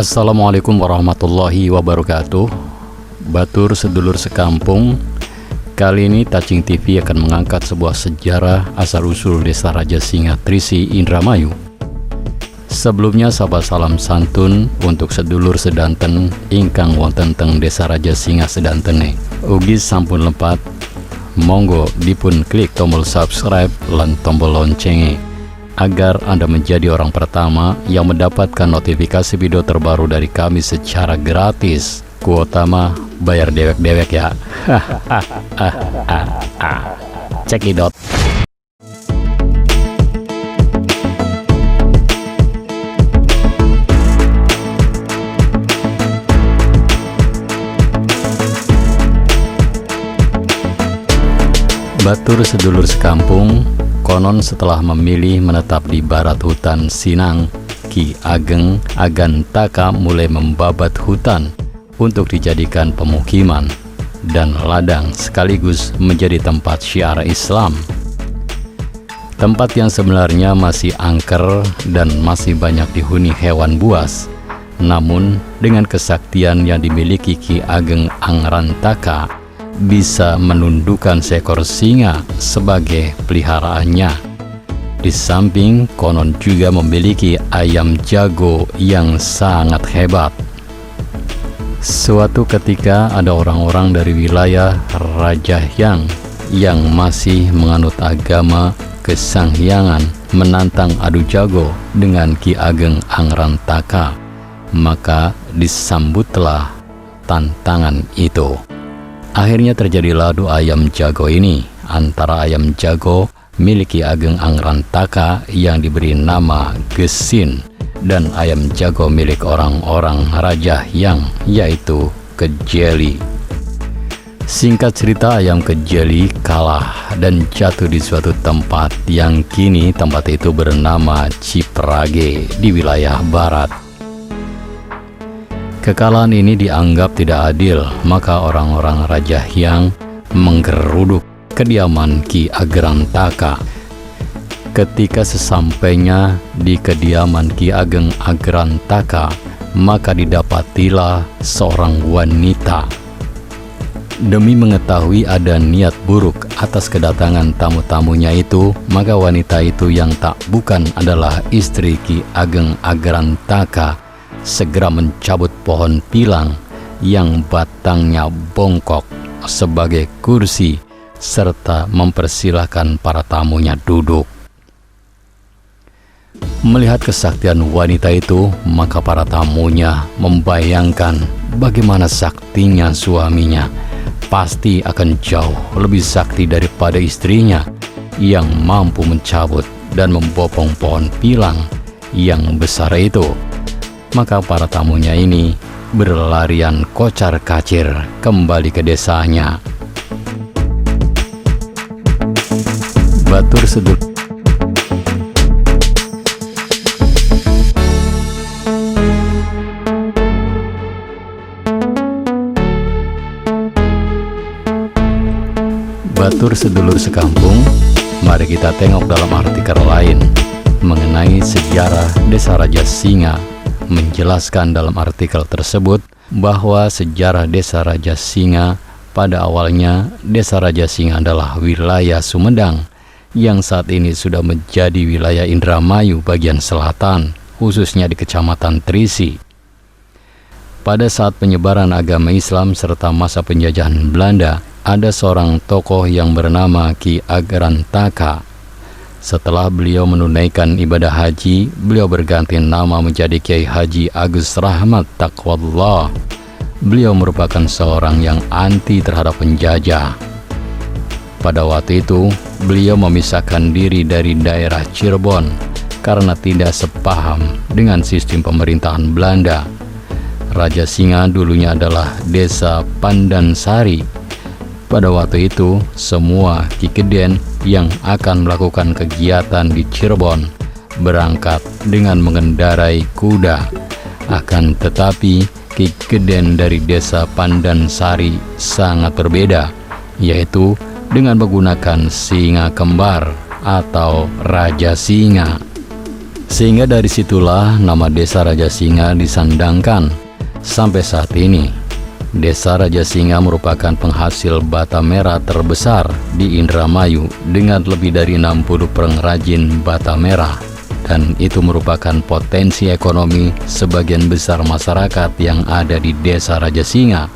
Assalamualaikum warahmatullahi wabarakatuh. Batur sedulur sekampung, kali ini Tacing TV akan mengangkat sebuah sejarah asal-usul Desa Raja Singa Trisi, Indramayu. Sebelumnya sahabat salam santun untuk sedulur sedanten ingkang wonten teng Desa Raja Singa sedantene. Ugi sampun lempat, monggo dipun klik tombol subscribe lan tombol loncenge agar Anda menjadi orang pertama yang mendapatkan notifikasi video terbaru dari kami secara gratis. Kuota mah bayar dewek-dewek ya. Cekidot. Batur sedulur sekampung, konon setelah memilih menetap di barat hutan Sinang, Ki Ageng Agantaka mulai membabat hutan untuk dijadikan pemukiman dan ladang sekaligus menjadi tempat syiar Islam. Tempat yang sebenarnya masih angker dan masih banyak dihuni hewan buas. Namun dengan kesaktian yang dimiliki Ki Ageng Angrantaka, bisa menundukkan seekor singa sebagai peliharaannya. Di samping konon juga memiliki ayam jago yang sangat hebat. Suatu ketika ada orang-orang dari wilayah Rajahyang yang masih menganut agama Kesanghyangan menantang adu jago dengan Ki Ageng Angrantaka. Maka disambutlah tantangan itu. Akhirnya terjadilah adu ayam jago ini antara ayam jago milik Ki Ageng Angrantaka yang diberi nama Gesin dan ayam jago milik orang-orang Rajahyang yaitu Kejeli. Singkat cerita, ayam Kejeli kalah dan jatuh di suatu tempat yang kini tempat itu bernama Ciprage di wilayah barat. Kekalahan ini dianggap tidak adil, maka orang-orang Rajahyang menggeruduk kediaman Ki Agrantaka. Ketika sesampainya di kediaman Ki Ageng Agrantaka, maka didapatilah seorang wanita. Demi mengetahui ada niat buruk atas kedatangan tamu-tamunya itu, maka wanita itu yang tak bukan adalah istri Ki Ageng Agrantaka segera mencabut pohon pilang yang batangnya bongkok sebagai kursi serta mempersilahkan para tamunya duduk. Melihat kesaktian wanita itu, maka para tamunya membayangkan bagaimana saktinya suaminya. Pasti akan jauh lebih sakti daripada istrinya yang mampu mencabut dan membopong pohon pilang yang besar itu. Maka para tamunya ini berlarian kocar-kacir kembali ke desanya. Batur sedulur sekampung, mari kita tengok dalam artikel lain mengenai sejarah Desa Raja Singa. Menjelaskan dalam artikel tersebut bahwa sejarah Desa Raja Singa pada awalnya Desa Raja Singa adalah wilayah Sumedang yang saat ini sudah menjadi wilayah Indramayu bagian selatan, khususnya di Kecamatan Trisi. Pada saat penyebaran agama Islam serta masa penjajahan Belanda, ada seorang tokoh yang bernama Ki Agrantaka. Setelah beliau menunaikan ibadah haji, beliau berganti nama menjadi Kiai Haji Agus Rahmat Taqwallah. Beliau merupakan seorang yang anti terhadap penjajah. Pada waktu itu, beliau memisahkan diri dari daerah Cirebon karena tidak sepaham dengan sistem pemerintahan Belanda. Raja Singa dulunya adalah Desa Pandansari. Pada waktu itu, semua Kikeden yang akan melakukan kegiatan di Cirebon berangkat dengan mengendarai kuda. Akan tetapi, Kikeden dari Desa Pandansari sangat berbeda, yaitu dengan menggunakan singa kembar atau Raja Singa. Sehingga dari situlah nama Desa Rajasinga disandangkan. Sampai saat ini, Desa Rajasinga merupakan penghasil bata merah terbesar di Indramayu dengan lebih dari 60 pengrajin bata merah. Dan itu merupakan potensi ekonomi sebagian besar masyarakat yang ada di Desa Rajasinga.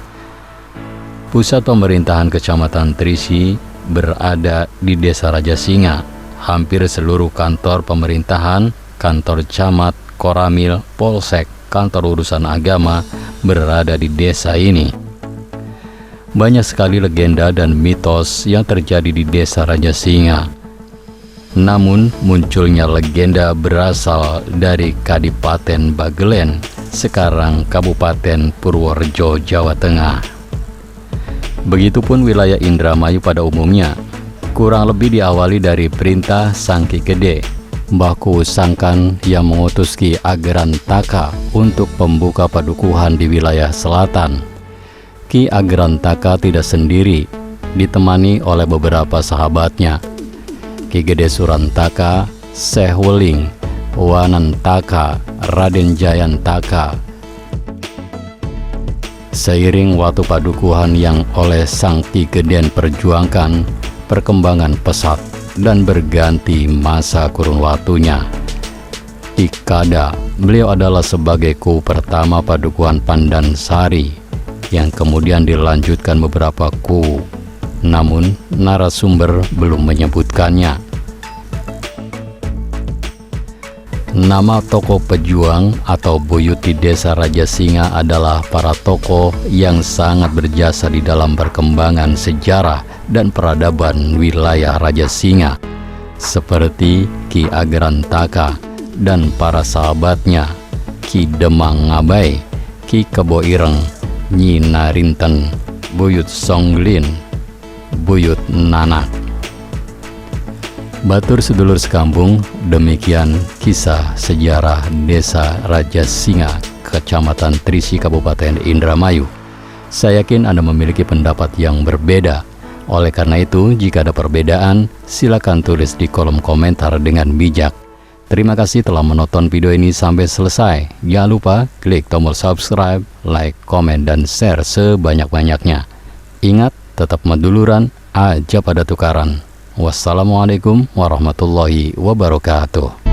Pusat pemerintahan Kecamatan Trisi berada di Desa Rajasinga. Hampir seluruh kantor pemerintahan, kantor camat, koramil, polsek, kantor urusan agama berada di desa ini. Banyak sekali legenda dan mitos yang terjadi di Desa Rajasinga. Namun munculnya legenda berasal dari Kadipaten Bagelen, sekarang Kabupaten Purworejo, Jawa Tengah. Begitupun wilayah Indramayu pada umumnya, kurang lebih diawali dari perintah Sang Ki Gede, Baku Sangkan yang mengutus Ki Agrantaka untuk pembuka padukuhan di wilayah selatan. Ki Agrantaka tidak sendiri, ditemani oleh beberapa sahabatnya, Ki Gede Surantaka, Syekh Wuling, Wanantaka, Raden Jayantaka. Seiring waktu padukuhan yang oleh Sang Ki Gede perjuangkan, perkembangan pesat dan berganti masa kurun waktunya. Ikada, beliau adalah sebagai ku pertama padukuhan Pandansari yang kemudian dilanjutkan beberapa ku, namun narasumber belum menyebutkannya. Nama tokoh pejuang atau buyut di Desa Rajasinga adalah para tokoh yang sangat berjasa di dalam perkembangan sejarah dan peradaban wilayah Rajasinga, seperti Ki Agrantaka dan para sahabatnya, Ki Demang Ngabai, Ki Kebo Ireng, Nyi Narinten, Buyut Songlin, Buyut Nanak. Batur sedulur sekampung, demikian kisah sejarah Desa Rajasinga, Kecamatan Trisi, Kabupaten Indramayu. Saya yakin Anda memiliki pendapat yang berbeda. Oleh karena itu, jika ada perbedaan, silakan tulis di kolom komentar dengan bijak. Terima kasih telah menonton video ini sampai selesai. Jangan lupa klik tombol subscribe, like, komen, dan share sebanyak-banyaknya. Ingat, tetap meduluran, aja pada tukaran. Wassalamualaikum warahmatullahi wabarakatuh.